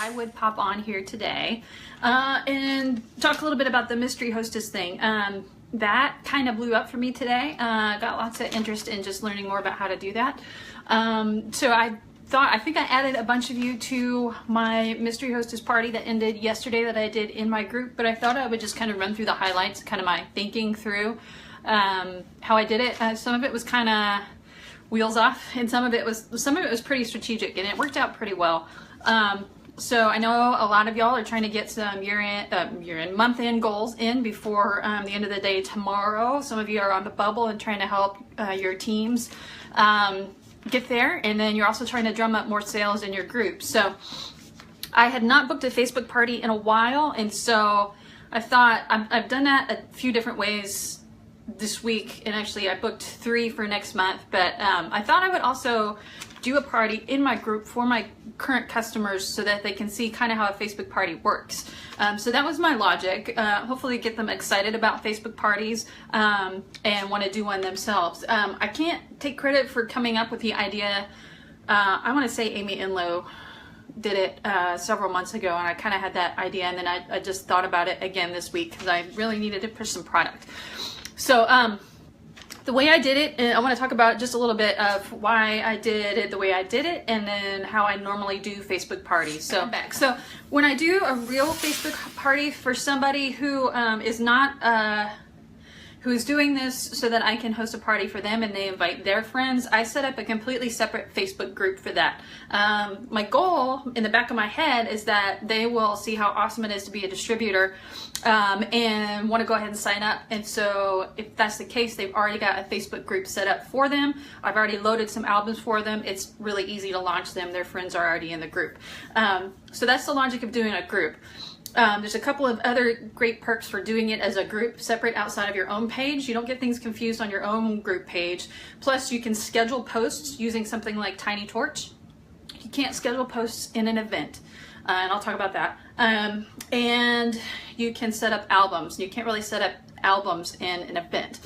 I would pop on here today and talk a little bit about the mystery hostess thing. That kind of blew up for me today. Got lots of interest in just learning more about how to do that. So I think I added a bunch of you to my mystery hostess party that ended yesterday that I did in my group, but I thought I would just kind of run through the highlights, kind of my thinking through how I did it. Some of it was kind of wheels off, and some of it was pretty strategic, and it worked out pretty well. So I know a lot of y'all are trying to get some month-end goals in before the end of the day tomorrow. Some of you are on the bubble and trying to help your teams get there, and then you're also trying to drum up more sales in your group. So I had not booked a Facebook party in a while, and so I thought I've done that a few different ways this week, and actually I booked 3 for next month, but I thought I would also do a party in my group for my current customers so that they can see kind of how a Facebook party works. So that was my logic. Hopefully get them excited about Facebook parties and want to do one themselves. I can't take credit for coming up with the idea. I want to say Amy Enlow did it several months ago, and I kind of had that idea, and then I just thought about it again this week because I really needed to push some product. So the way I did it, and I want to talk about just a little bit of why I did it the way I did it, and then how I normally do Facebook parties. So when I do a real Facebook party for somebody who is not who's doing this so that I can host a party for them and they invite their friends, I set up a completely separate Facebook group for that. My goal in the back of my head is that they will see how awesome it is to be a distributor and want to go ahead and sign up. And so if that's the case, they've already got a Facebook group set up for them. I've already loaded some albums for them. It's really easy to launch them. Their friends are already in the group. So that's the logic of doing a group. There's a couple of other great perks for doing it as a group separate outside of your own page. You don't get things confused on your own group page. Plus, you can schedule posts using something like Tiny Torch. You can't schedule posts in an event, and I'll talk about that. And you can set up albums. You can't really set up albums in an event.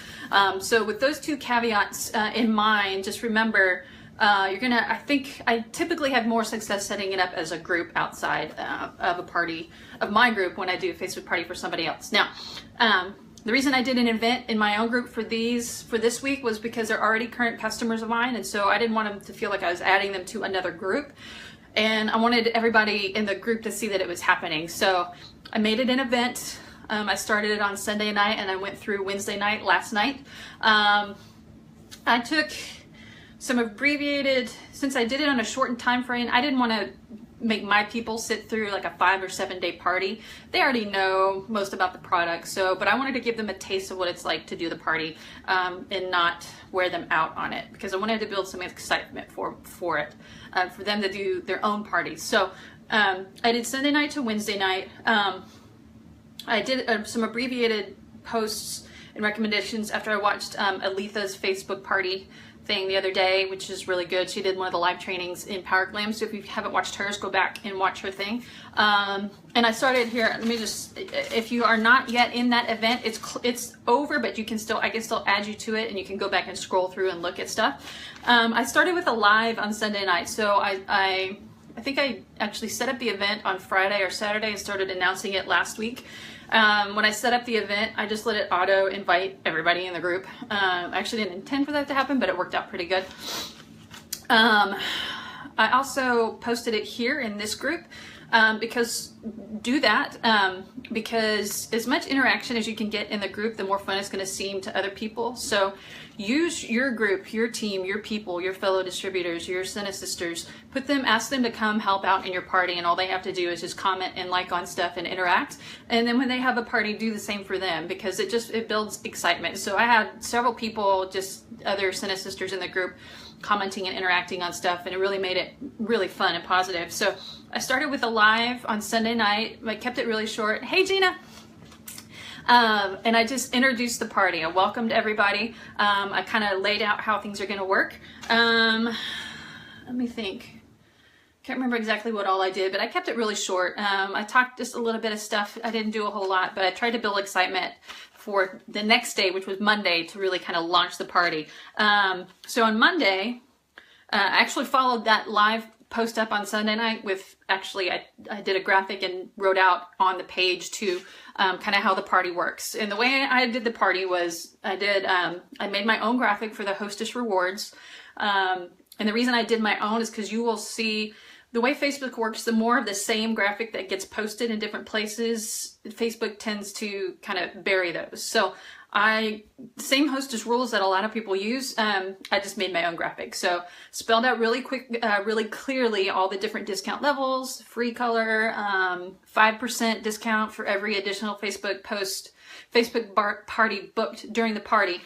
So with those two caveats in mind, just remember I think I typically have more success setting it up as a group outside of a party of my group when I do a Facebook party for somebody else. Now, the reason I did an event in my own group for this week was because they're already current customers of mine, and so I didn't want them to feel like I was adding them to another group, and I wanted everybody in the group to see that it was happening. So I made it an event. I started it on Sunday night, and I went through Wednesday night last night. I took some abbreviated, since I did it on a shortened time frame, I didn't want to make my people sit through like a 5 or 7 day party. They already know most about the product, but I wanted to give them a taste of what it's like to do the party and not wear them out on it, because I wanted to build some excitement for it, for them to do their own parties. So I did Sunday night to Wednesday night. I did some abbreviated posts and recommendations after I watched Aletha's Facebook party thing the other day, which is really good. She did one of the live trainings in Power Glam, so if you haven't watched hers, go back and watch her thing. And I started here. Let me just, if you are not yet in that event, it's over, but I can still add you to it, and you can go back and scroll through and look at stuff. I started with a live on Sunday night, so I think I actually set up the event on Friday or Saturday and started announcing it last week. When I set up the event, I just let it auto invite everybody in the group. I actually didn't intend for that to happen, but it worked out pretty good. I also posted it here in this group because as much interaction as you can get in the group, the more fun it's going to seem to other people. So use your group, your team, your people, your fellow distributors, your SeneSisters. Ask them to come help out in your party, and all they have to do is just comment and like on stuff and interact. And then when they have a party, do the same for them, because it builds excitement. So I had several people, just other SeneSisters in the group, commenting and interacting on stuff, and it really made it really fun and positive. So I started with a live on Sunday night. I kept it really short. Hey, Gina. And I just introduced the party. I welcomed everybody. I kind of laid out how things are going to work. Let me think. Can't remember exactly what all I did, but I kept it really short. I talked just a little bit of stuff. I didn't do a whole lot, but I tried to build excitement for the next day, which was Monday, to really kind of launch the party. So on Monday, I actually followed that live post up on Sunday night with, actually, I did a graphic and wrote out on the page to kind of how the party works. And the way I did the party was I made my own graphic for the Hostess rewards. And the reason I did my own is because you will see the way Facebook works, the more of the same graphic that gets posted in different places, Facebook tends to kind of bury those. So same Hostess rules that a lot of people use, I just made my own graphic. So spelled out really clearly all the different discount levels, free color, 5% discount for every additional Facebook post, party booked during the party.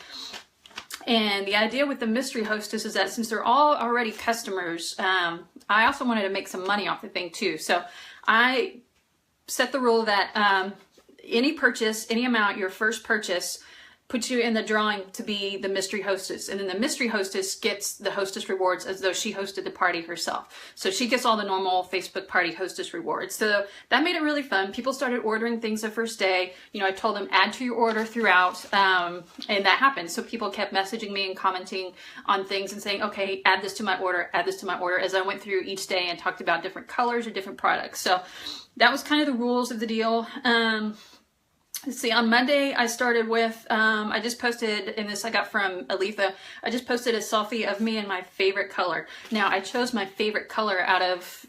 And the idea with the mystery hostess is that since they're all already customers, I also wanted to make some money off the thing too. So I set the rule that any purchase, any amount, your first purchase puts you in the drawing to be the mystery hostess. And then the mystery hostess gets the hostess rewards as though she hosted the party herself. So she gets all the normal Facebook party hostess rewards. So that made it really fun. People started ordering things the first day. You know, I told them add to your order throughout, and that happened. So people kept messaging me and commenting on things and saying, okay, add this to my order, add this to my order, as I went through each day and talked about different colors or different products. So that was kind of the rules of the deal. Let's see, on Monday I started with, I just posted, and this I got from Aletha, I just posted a selfie of me in my favorite color. Now I chose my favorite color out of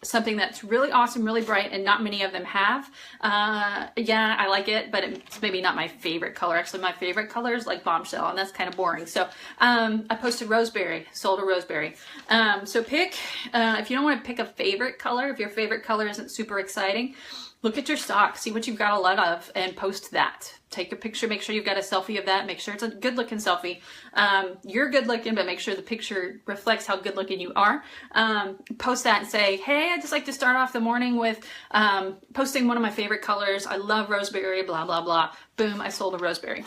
something that's really awesome, really bright, and not many of them have. Yeah, I like it, but it's maybe not my favorite color. Actually, my favorite color is like bombshell, and that's kind of boring. So I posted roseberry, sold a roseberry. So pick, if you don't want to pick a favorite color, if your favorite color isn't super exciting, look at your stock, see what you've got a lot of, and post that. Take a picture, make sure you've got a selfie of that, make sure it's a good looking selfie. You're good looking, but make sure the picture reflects how good looking you are. Post that and say, hey, I'd just like to start off the morning with posting one of my favorite colors. I love roseberry, blah, blah, blah. Boom, I sold a roseberry.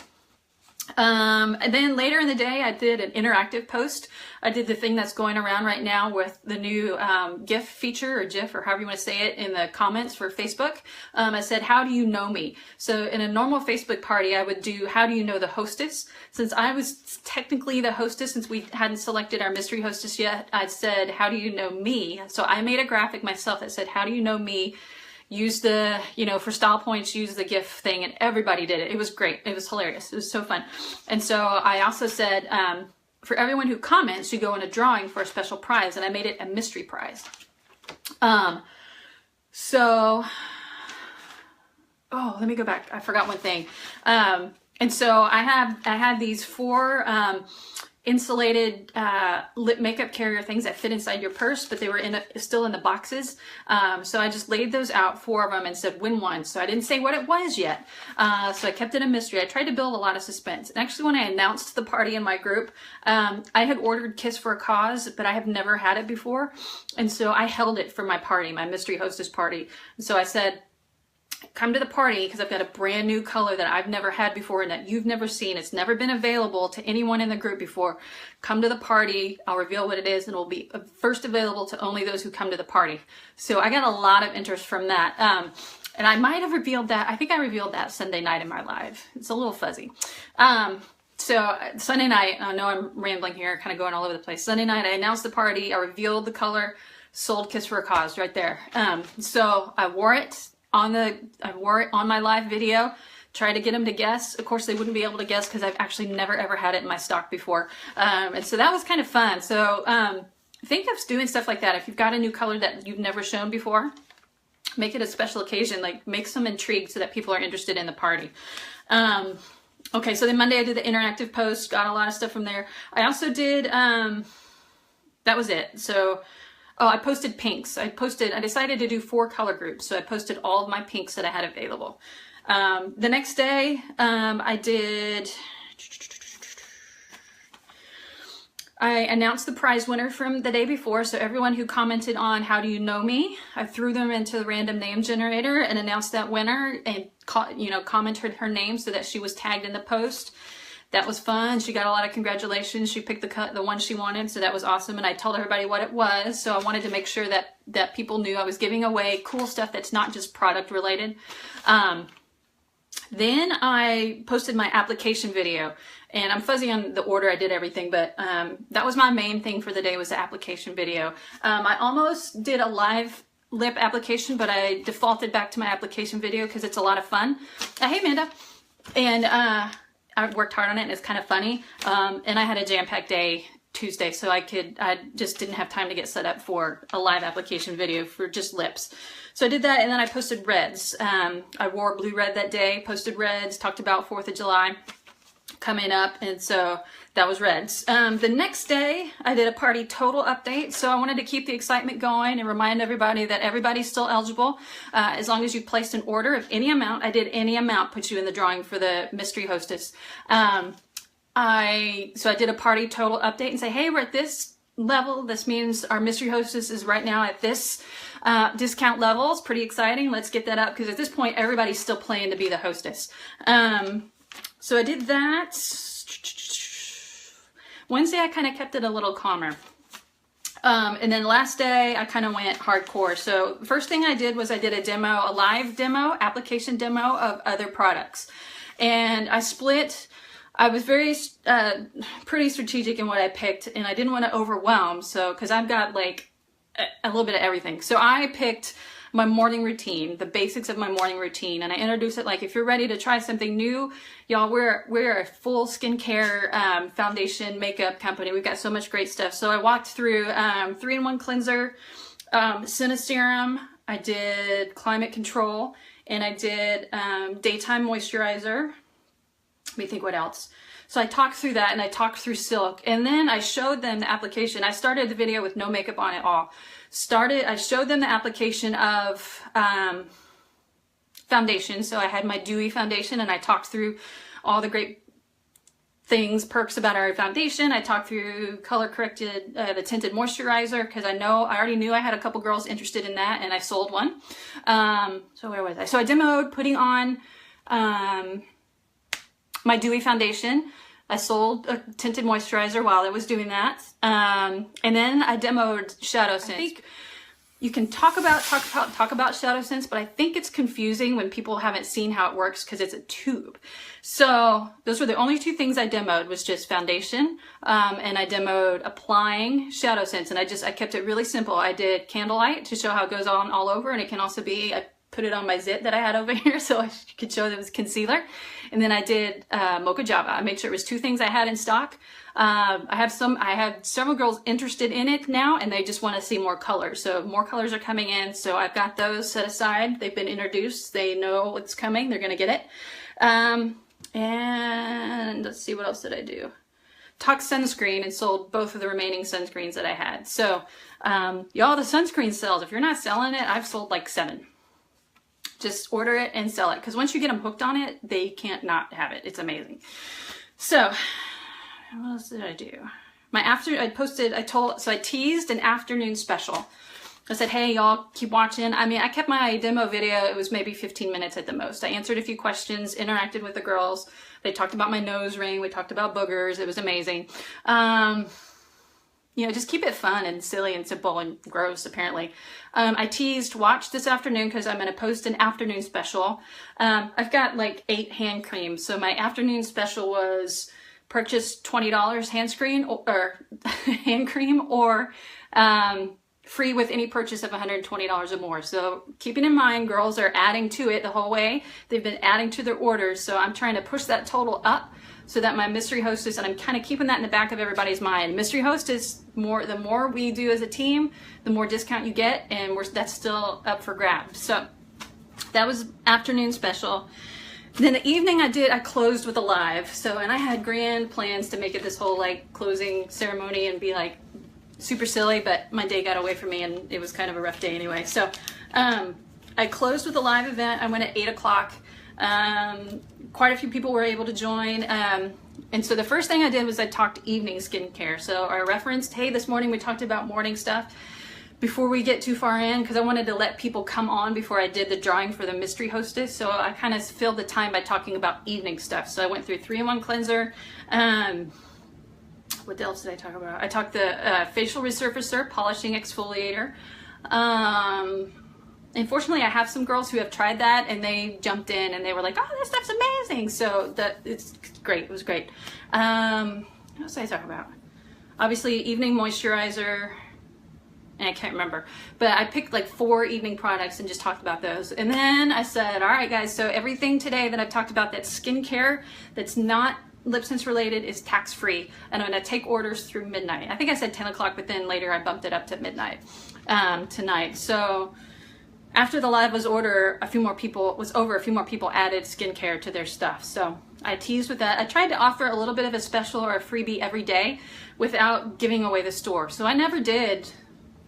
And then later in the day, I did an interactive post. I did the thing that's going around right now with the new GIF feature, or GIF, or however you want to say it, in the comments for Facebook. I said, how do you know me? So in a normal Facebook party, I would do, how do you know the hostess? Since I was technically the hostess, since we hadn't selected our mystery hostess yet, I said, how do you know me? So I made a graphic myself that said, how do you know me? Use the, you know, for style points, use the GIF thing, and everybody did it. It was great. It was hilarious. It was so fun. And so I also said, for everyone who comments, you go in a drawing for a special prize, and I made it a mystery prize. Oh, let me go back. I forgot one thing. And so I had these 4 insulated lip makeup carrier things that fit inside your purse, but they were still in the boxes. So I just laid those out, 4 of them, and said win one. So I didn't say what it was yet. So I kept it a mystery. I tried to build a lot of suspense. And actually, when I announced the party in my group, I had ordered Kiss for a Cause, but I have never had it before. And so I held it for my party, my mystery hostess party. And so I said, come to the party because I've got a brand new color that I've never had before and that you've never seen. It's never been available to anyone in the group before. Come to the party. I'll reveal what it is, and it will be first available to only those who come to the party. So I got a lot of interest from that. And I might have revealed that. I think I revealed that Sunday night in my live. It's a little fuzzy. So Sunday night, I know I'm rambling here, kind of going all over the place. Sunday night, I announced the party. I revealed the color, sold Kiss for a Cause right there. So I wore it on my live video, try to get them to guess. Of course, they wouldn't be able to guess because I've actually never ever had it in my stock before. And so that was kind of fun. So think of doing stuff like that. If you've got a new color that you've never shown before, make it a special occasion, like make some intrigue so that people are interested in the party. Okay, so then Monday I did the interactive post, got a lot of stuff from there. I also did, that was it. So I posted pinks. I decided to do 4 color groups. So I posted all of my pinks that I had available. The next day, I announced the prize winner from the day before. So everyone who commented on how do you know me, I threw them into the random name generator and announced that winner and commented her name so that she was tagged in the post. That was fun. She got a lot of congratulations. She picked the one she wanted, so that was awesome. And I told everybody what it was. So I wanted to make sure that people knew I was giving away cool stuff that's not just product related. Then I posted my application video, and I'm fuzzy on the order I did everything, but that was my main thing for the day, was the application video. I almost did a live lip application, but I defaulted back to my application video because it's a lot of fun. Hey, Amanda. And I worked hard on it, and it's kind of funny. And I had a jam-packed day Tuesday, so I just didn't have time to get set up for a live application video for just lips. So I did that, and then I posted reds. I wore blue red that day, posted reds, talked about 4th of July coming up, and so that was reds. The next day, I did a party total update, so I wanted to keep the excitement going and remind everybody that everybody's still eligible as long as you placed an order of any amount. I did any amount, put you in the drawing for the mystery hostess. So I did a party total update and say, hey, we're at this level. This means our mystery hostess is right now at this discount level. It's pretty exciting. Let's get that up, because at this point, everybody's still playing to be the hostess. So I did that. Wednesday, I kind of kept it a little calmer. And then last day, I kind of went hardcore. So first thing I did was I did a demo, a live demo, application demo of other products. And I split. I was very pretty strategic in what I picked, and I didn't want to overwhelm, so because I've got like a little bit of everything. So I picked my morning routine, the basics of my morning routine, and I introduced it like, if you're ready to try something new, y'all, we're a full skincare foundation makeup company. We've got so much great stuff. So I walked through 3-in-1 cleanser, Serum, I did climate control, and I did daytime moisturizer. Let me think what else. So I talked through that, and I talked through silk, and then I showed them the application. I started the video with no makeup on at all. I showed them the application of foundation. So I had my dewy foundation, and I talked through all the great things, perks about our foundation. I talked through color corrected, the tinted moisturizer, because I already knew I had a couple girls interested in that, and I sold one. So where was I? So I demoed putting on my dewy foundation. I sold a tinted moisturizer while I was doing that. And then I demoed Shadow Sense. I think you can talk about Shadow Sense, but I think it's confusing when people haven't seen how it works because it's a tube. So those were the only two things I demoed, was just foundation, and I demoed applying Shadow Sense, and I kept it really simple. I did candlelight to show how it goes on all over, and it can also be, I put it on my zit that I had over here so I could show that it was concealer. And then I did Mocha Java. I made sure it was two things I had in stock. I have several girls interested in it now, and they just want to see more colors. So more colors are coming in. So I've got those set aside. They've been introduced. They know what's coming. They're going to get it. And let's see, what else did I do? Talked sunscreen and sold both of the remaining sunscreens that I had. So y'all, the sunscreen sells. If you're not selling it, I've sold like 7. Just order it and sell it, because once you get them hooked on it, they can't not have it. It's amazing. So what else did I do? I teased an afternoon special. I said, hey, y'all, keep watching. I mean, I kept my demo video. It was maybe 15 minutes at the most. I answered a few questions, interacted with the girls. They talked about my nose ring. We talked about boogers. It was amazing. Just keep it fun and silly and simple and gross, apparently. I teased watch this afternoon because I'm going to post an afternoon special. I've got like 8 hand creams. So my afternoon special was purchase $20 hand cream or free with any purchase of $120 or more. So keeping in mind, girls are adding to it the whole way. They've been adding to their orders. So I'm trying to push that total up so that my mystery hostess, and I'm kind of keeping that in the back of everybody's mind. Mystery hostess, the more we do as a team, the more discount you get, and that's still up for grabs. So that was afternoon special. Then the evening I closed with a live. So, and I had grand plans to make it this whole like closing ceremony and be like super silly, but my day got away from me, and it was kind of a rough day anyway. So I closed with a live event. I went at 8 o'clock. Quite a few people were able to join. And so the first thing I did was I talked evening skincare. So I referenced, hey, this morning we talked about morning stuff before we get too far in, because I wanted to let people come on before I did the drawing for the mystery hostess. So I kind of filled the time by talking about evening stuff. So I went through 3-in-1 cleanser. What else did I talk about? I talked the facial resurfacer, polishing exfoliator. Unfortunately, I have some girls who have tried that, and they jumped in and they were like, oh, this stuff's amazing. So it's great. It was great. What else did I talk about? Obviously, evening moisturizer. and I can't remember, but I picked like 4 evening products and just talked about those. And then I said, all right guys, so everything today that I've talked about that's skincare, that's not LipSense related, is tax-free, and I'm going to take orders through midnight. I think I said 10 o'clock, but then later I bumped it up to midnight tonight. So after the live was over, a few more people added skincare to their stuff. So I teased with that. I tried to offer a little bit of a special or a freebie every day without giving away the store. So I never did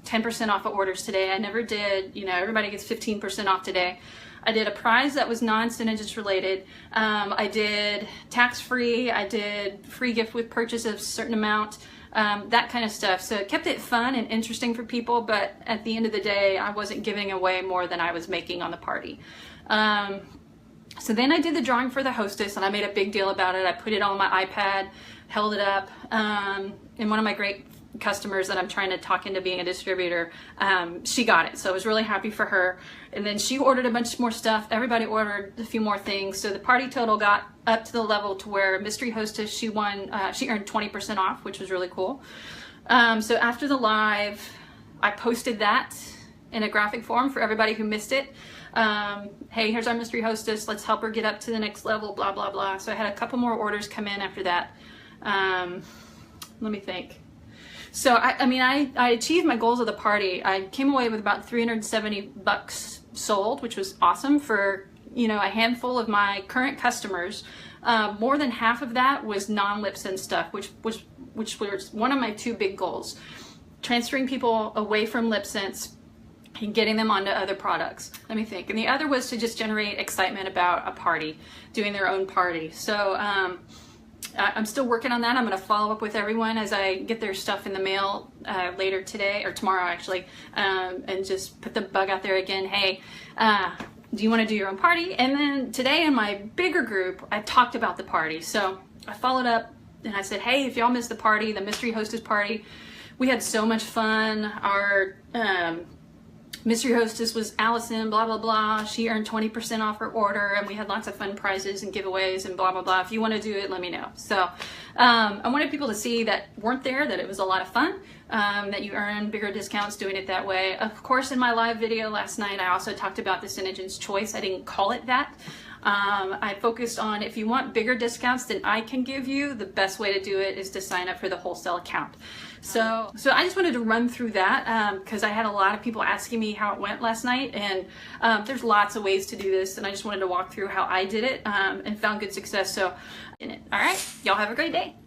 10% off of orders today. I never did, you know, everybody gets 15% off today. I did a prize that was non-SeneGence related. I did tax-free. I did free gift with purchase of a certain amount, that kind of stuff. So it kept it fun and interesting for people, but at the end of the day, I wasn't giving away more than I was making on the party. So then I did the drawing for the Hostess, and I made a big deal about it. I put it on my iPad, held it up, and one of my great customers that I'm trying to talk into being a distributor, she got it, so I was really happy for her. And then she ordered a bunch more stuff. Everybody ordered a few more things, so the party total got up to the level to where Mystery Hostess, she earned 20% off, which was really cool. So after the live, I posted that in a graphic form for everybody who missed it. Hey, here's our Mystery Hostess, let's help her get up to the next level, blah blah blah. So I had a couple more orders come in after that. Let me think. So I mean, I achieved my goals of the party. I came away with about 370 bucks sold, which was awesome for, you know, a handful of my current customers. More than half of that was non-LipSense stuff, which was one of my 2 big goals: transferring people away from LipSense and getting them onto other products. Let me think. And the other was to just generate excitement about a party, doing their own party. So I'm still working on that. I'm going to follow up with everyone as I get their stuff in the mail later today, or tomorrow actually, and just put the bug out there again. Hey, do you want to do your own party? And then today in my bigger group, I talked about the party. So I followed up and I said, hey, if y'all missed the party, the Mystery Hostess party, we had so much fun. Our Mystery Hostess was Allison, blah, blah, blah. She earned 20% off her order, and we had lots of fun prizes and giveaways and blah, blah, blah. If you want to do it, let me know. So I wanted people to see that weren't there, that it was a lot of fun, that you earn bigger discounts doing it that way. Of course, in my live video last night, I also talked about the SeneGence choice. I didn't call it that. I focused on, if you want bigger discounts than I can give you, the best way to do it is to sign up for the wholesale account. So I just wanted to run through that because I had a lot of people asking me how it went last night, and there's lots of ways to do this, and I just wanted to walk through how I did it and found good success. So, all right, y'all have a great day.